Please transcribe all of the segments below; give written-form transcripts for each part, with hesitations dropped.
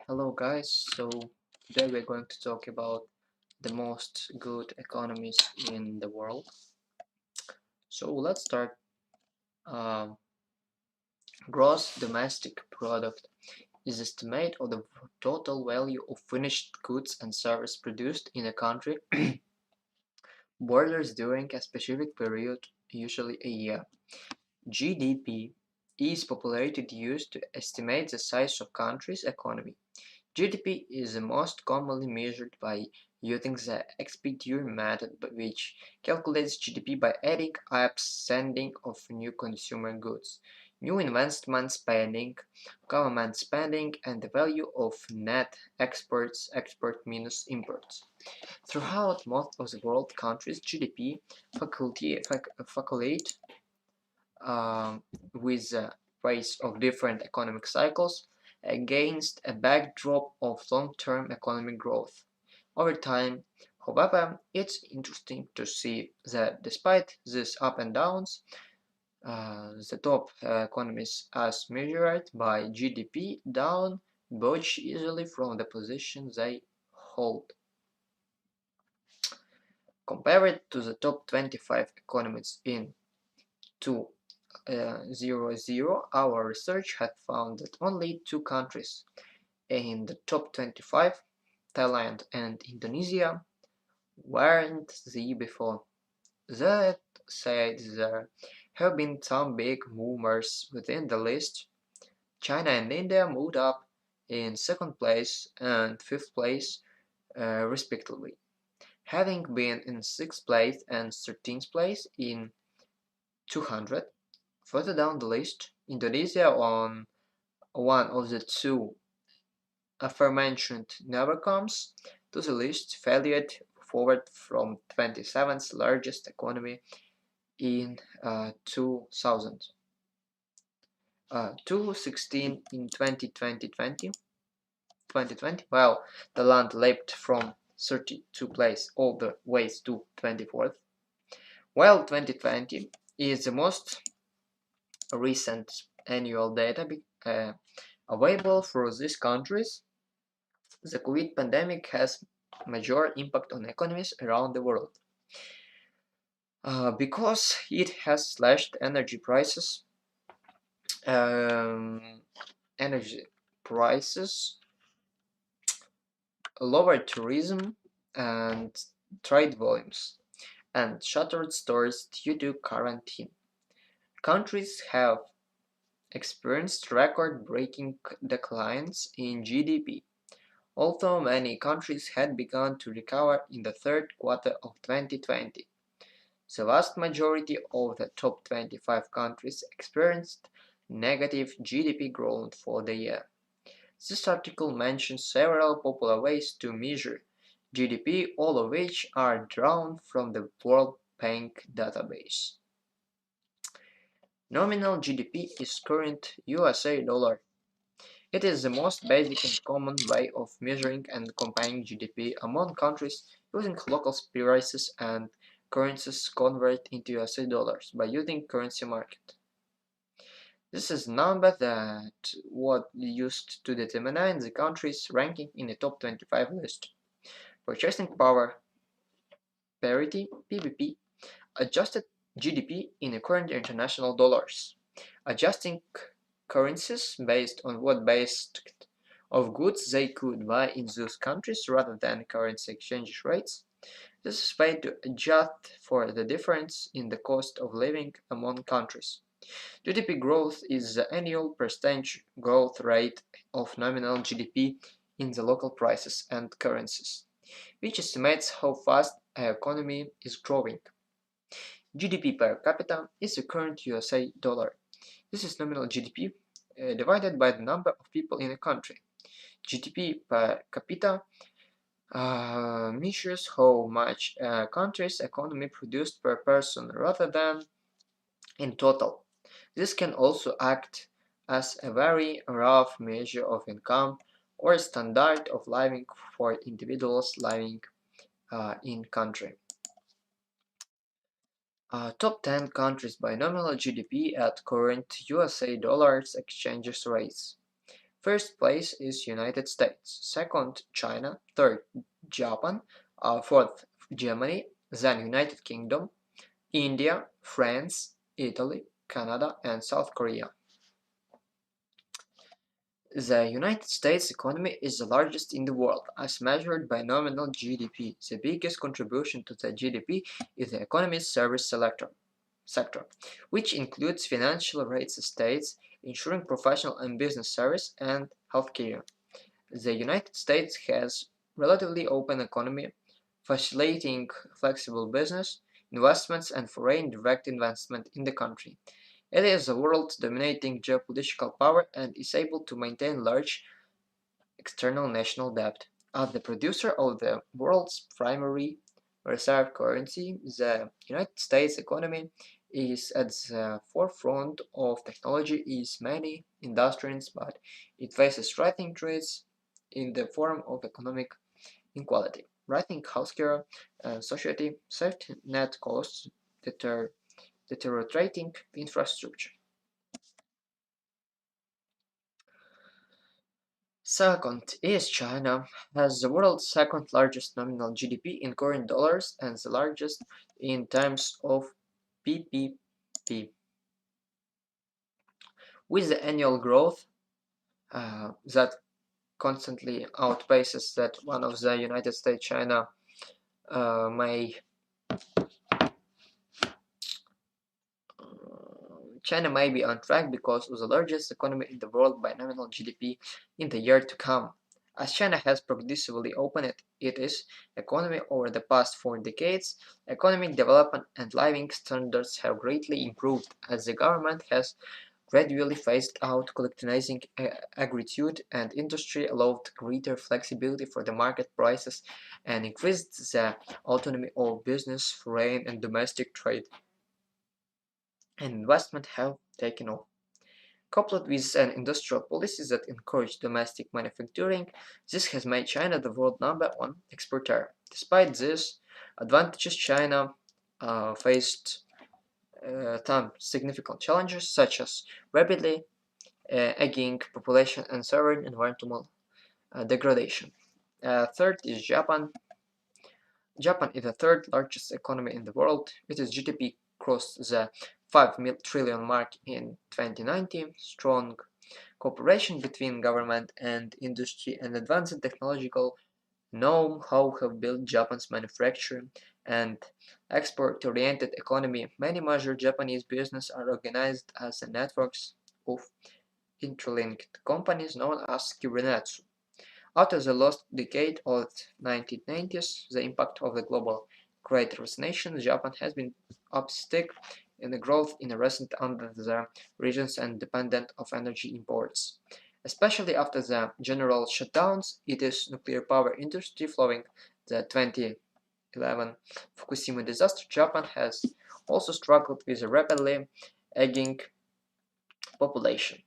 Hello guys, so today we're going to talk about the most good economies in the world. So let's start. Um, Gross domestic product is estimate of the total value of finished goods and service produced in a country borders during a specific period, usually a year. GDP is popularly used to estimate the size of country's economy. GDP is the most commonly measured by using the expedite method which calculates GDP by adding up sending of new consumer goods, new investment spending, government spending, and the value of net exports, export minus imports. Throughout most of the world countries, GDP calculate with the rise of different economic cycles against a backdrop of long-term economic growth. Over time, however, it's interesting to see that despite these up and downs, the top economies as measured by GDP down budge easily from the position they hold. Compared to the top 25 economies in 2000, our research had found that only two countries in the top 25, Thailand and Indonesia, weren't the before. That said, there have been some big movers within the list. China and India moved up in second place and fifth place, respectively, having been in sixth place and 13th place in 200. Further down the list, Indonesia on one of the two aforementioned never comes to the list, failed forward from 27th largest economy in 2000 to 16 in 2020, while the land leapt from 32 place all the way to 24th, while 2020 is the most recent annual data available for these countries. The COVID pandemic has major impact on economies around the world because it has slashed um, energy prices, lowered tourism and trade volumes, and shuttered stores due to quarantine. Countries have experienced record-breaking declines in GDP, although many countries had begun to recover in the third quarter of 2020. The vast majority of the top 25 countries experienced negative GDP growth for the year. This article mentions several popular ways to measure GDP, all of which are drawn from the World Bank database. Nominal GDP is current USA dollar. It is the most basic and common way of measuring and comparing GDP among countries using local prices and currencies converted into USA dollars by using currency market. This is a number that was used to determine the country's ranking in the top 25 list. Purchasing power parity (PPP) adjusted GDP in the current international dollars. Adjusting currencies based on what based of goods they could buy in those countries rather than currency exchange rates. This is made to adjust for the difference in the cost of living among countries. GDP growth is the annual percentage growth rate of nominal GDP in the local prices and currencies, which estimates how fast an economy is growing. GDP per capita is the current USA dollar. This is nominal GDP divided by the number of people in a country. GDP per capita measures how much a country's economy produced per person rather than in total. This can also act as a very rough measure of income or standard of living for individuals living in country. Top 10 countries by nominal GDP at current USA dollars exchange rates. First place is United States, second China, third Japan, fourth Germany, then United Kingdom, India, France, Italy, Canada, and South Korea. The United States economy is the largest in the world, as measured by nominal GDP. The biggest contribution to the GDP is the economy's service sector, which includes financial rates estates, ensuring professional and business service, and healthcare. The United States has relatively open economy, facilitating flexible business, investments, and foreign direct investment in the country. It is the world's dominating geopolitical power and is able to maintain large external national debt. As the producer of the world's primary reserve currency, the United States economy is at the forefront of technology in many industries, but it faces rising threats in the form of economic inequality, rising healthcare and society safety net costs, deteriorating infrastructure. Second is China, has the world's second largest nominal GDP in current dollars and the largest in terms of PPP, with the annual growth that constantly outpaces that one of the United States. May China may be on track because of the largest economy in the world by nominal GDP in the year to come. As China has progressively opened its economy over the past 4 decades, economic development and living standards have greatly improved as the government has gradually phased out collectionizing agritute and industry allowed greater flexibility for the market prices and increased the autonomy of business, foreign and domestic trade and investment have taken off. Coupled with an industrial policy that encouraged domestic manufacturing, this has made China the world number one exporter. Despite these advantages, China faced some significant challenges such as rapidly aging population and severe environmental degradation. Third is Japan. Japan is the third largest economy in the world. Its GDP crossed the 5 trillion mark in 2019. Strong cooperation between government and industry and advanced technological know-how have built Japan's manufacturing and export-oriented economy. Many major Japanese businesses are organized as networks of interlinked companies known as kurenetsu. After the last decade of the 1990s, the impact of the global great resignation, Japan has been upstick in the growth in the recent under the regions and dependent of energy imports. Especially after the general shutdowns, it is nuclear power industry following the 2011 Fukushima disaster. Japan has also struggled with a rapidly aging population.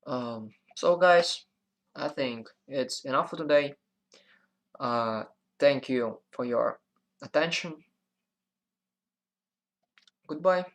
So guys, I think it's enough for today. Uh, Thank you for your attention. Goodbye.